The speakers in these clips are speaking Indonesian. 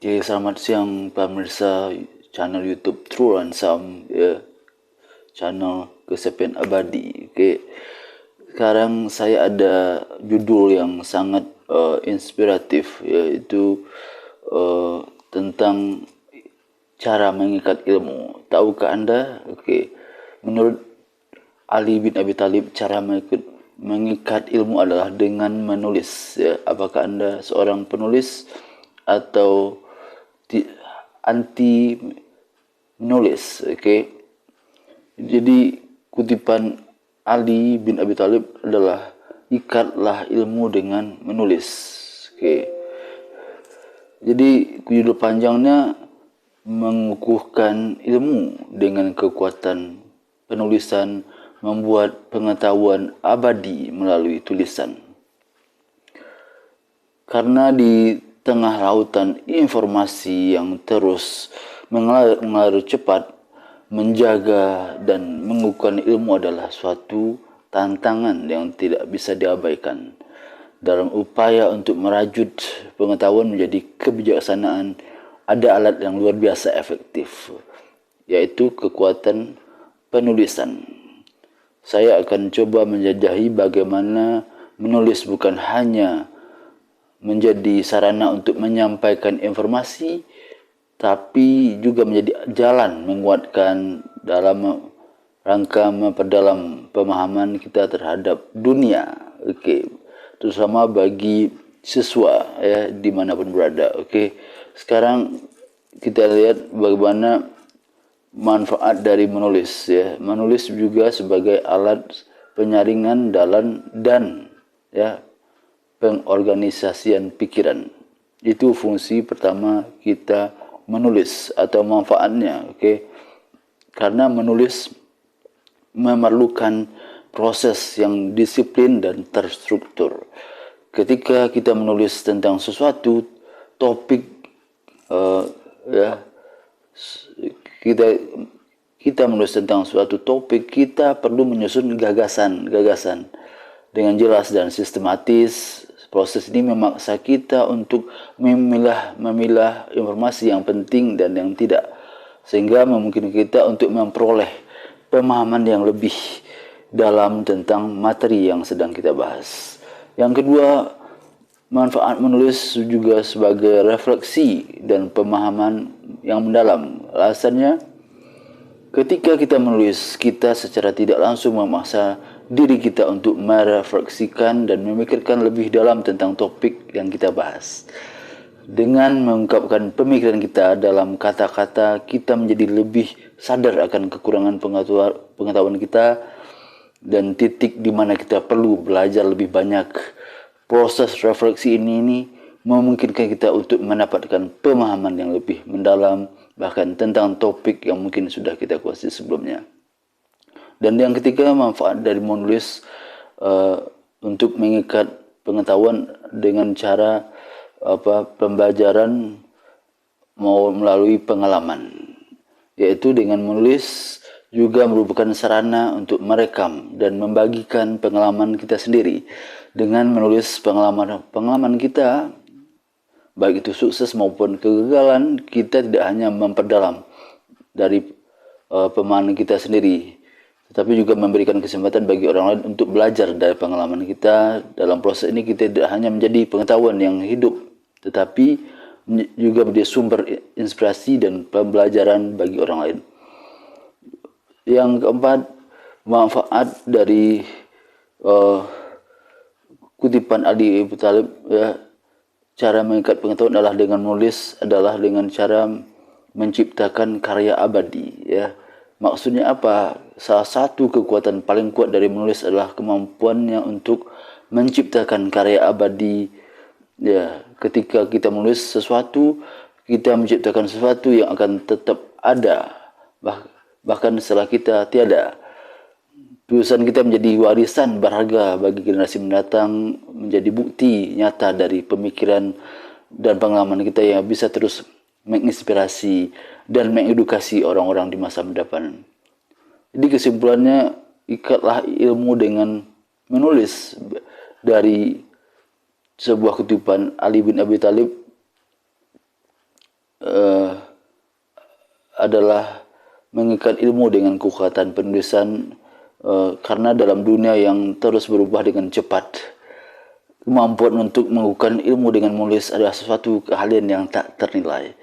Oke, selamat siang pemirsa channel YouTube True Ransom, ya, channel kesepian abadi. Oke, sekarang saya ada judul yang sangat inspiratif, yaitu tentang cara mengikat ilmu. Tahukah Anda? Oke, menurut Ali bin Abi Thalib, cara mengikat ilmu adalah dengan menulis. Ya. Apakah Anda seorang penulis atau anti menulis? Oke. Jadi kutipan Ali bin Abi Thalib adalah ikatlah ilmu dengan menulis. Oke. Jadi judul panjangnya mengukuhkan ilmu dengan kekuatan penulisan, membuat pengetahuan abadi melalui tulisan. Karena di tengah lautan informasi yang terus mengalir cepat, menjaga dan mengukuhkan ilmu adalah suatu tantangan yang tidak bisa diabaikan. Dalam upaya untuk merajut pengetahuan menjadi kebijaksanaan, ada alat yang luar biasa efektif, yaitu kekuatan penulisan. Saya akan coba menjajahi bagaimana menulis bukan hanya menjadi sarana untuk menyampaikan informasi, tapi juga menjadi jalan menguatkan dalam rangka memperdalam pemahaman kita terhadap dunia. Oke, terutama bagi siswa ya dimanapun berada. Oke, sekarang kita lihat bagaimana manfaat dari menulis. Ya, menulis juga sebagai alat penyaringan dan ya pengorganisasian pikiran. Itu fungsi pertama kita menulis atau manfaatnya. Oke, karena menulis memerlukan proses yang disiplin dan terstruktur. Ketika kita menulis tentang sesuatu topik, ya kita menulis tentang suatu topik, kita perlu menyusun gagasan dengan jelas dan sistematis. Proses ini memaksa kita untuk memilah informasi yang penting dan yang tidak, sehingga memungkinkan kita untuk memperoleh pemahaman yang lebih dalam tentang materi yang sedang kita bahas. Yang kedua, manfaat menulis juga sebagai refleksi dan pemahaman yang mendalam. Alasannya, ketika kita menulis, kita secara tidak langsung memaksa diri kita untuk merefleksikan dan memikirkan lebih dalam tentang topik yang kita bahas. Dengan mengungkapkan pemikiran kita dalam kata-kata, kita menjadi lebih sadar akan kekurangan pengetahuan kita dan titik di mana kita perlu belajar lebih banyak. Proses refleksi ini memungkinkan kita untuk mendapatkan pemahaman yang lebih mendalam, bahkan tentang topik yang mungkin sudah kita kuasai sebelumnya. Dan yang ketiga, manfaat dari menulis untuk mengikat pengetahuan dengan cara pembelajaran melalui pengalaman, yaitu dengan menulis juga merupakan sarana untuk merekam dan membagikan pengalaman kita sendiri. Dengan menulis pengalaman kita, baik itu sukses maupun kegagalan, kita tidak hanya memperdalam dari pemahaman kita sendiri, tetapi juga memberikan kesempatan bagi orang lain untuk belajar dari pengalaman kita. Dalam proses ini kita tidak hanya menjadi pengetahuan yang hidup, tetapi juga menjadi sumber inspirasi dan pembelajaran bagi orang lain. Yang keempat, manfaat dari kutipan Ali bin Thalib, ya, cara mengikat pengetahuan adalah dengan menulis, adalah dengan cara menciptakan karya abadi. Ya, maksudnya apa? Salah satu kekuatan paling kuat dari menulis adalah kemampuannya untuk menciptakan karya abadi. Ya, ketika kita menulis sesuatu, kita menciptakan sesuatu yang akan tetap ada bahkan setelah kita tiada. Tulisan kita menjadi warisan berharga bagi generasi mendatang, menjadi bukti nyata dari pemikiran dan pengalaman kita yang bisa terus menginspirasi dan mengedukasi orang-orang di masa mendatang. Jadi kesimpulannya, ikatlah ilmu dengan menulis. Dari sebuah kutipan Ali bin Abi Thalib, adalah mengikat ilmu dengan kekuatan penulisan, karena dalam dunia yang terus berubah dengan cepat, kemampuan untuk melakukan ilmu dengan menulis adalah sesuatu keahlian yang tak ternilai.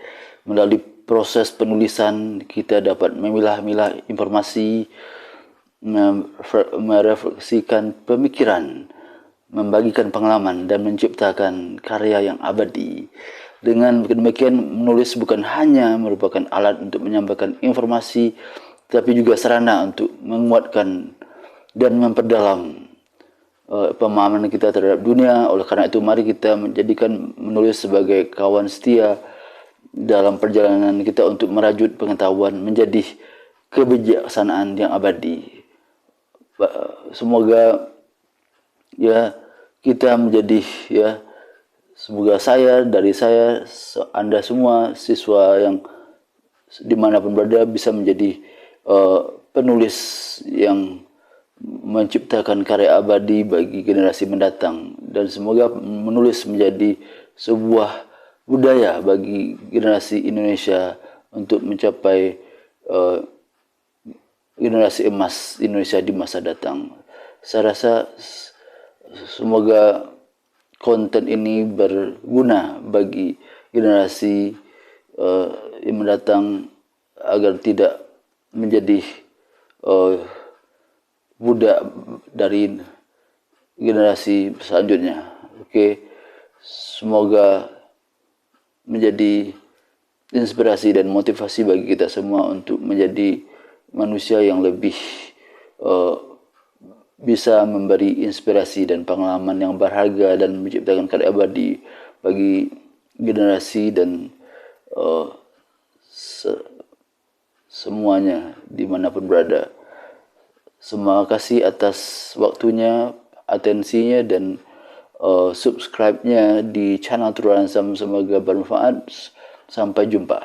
Melalui proses penulisan, kita dapat memilah-milah informasi, merefleksikan pemikiran, membagikan pengalaman, dan menciptakan karya yang abadi. Dengan demikian, menulis bukan hanya merupakan alat untuk menyampaikan informasi, tapi juga sarana untuk menguatkan dan memperdalam pemahaman kita terhadap dunia. Oleh karena itu, mari kita menjadikan menulis sebagai kawan setia dalam perjalanan kita untuk merajut pengetahuan menjadi kebijaksanaan yang abadi. Semoga ya kita menjadi, ya semoga dari saya, Anda semua siswa yang dimanapun berada bisa menjadi penulis yang menciptakan karya abadi bagi generasi mendatang, dan semoga menulis menjadi sebuah budaya bagi generasi Indonesia untuk mencapai generasi emas Indonesia di masa datang. Saya rasa semoga konten ini berguna bagi generasi yang mendatang agar tidak menjadi budak dari generasi selanjutnya. Oke, semoga menjadi inspirasi dan motivasi bagi kita semua untuk menjadi manusia yang lebih bisa memberi inspirasi dan pengalaman yang berharga dan menciptakan karya abadi bagi generasi dan semuanya dimanapun berada. Terima kasih atas waktunya, atensinya, dan subscribe-nya di channel Turan Sam. Semoga bermanfaat. Sampai jumpa.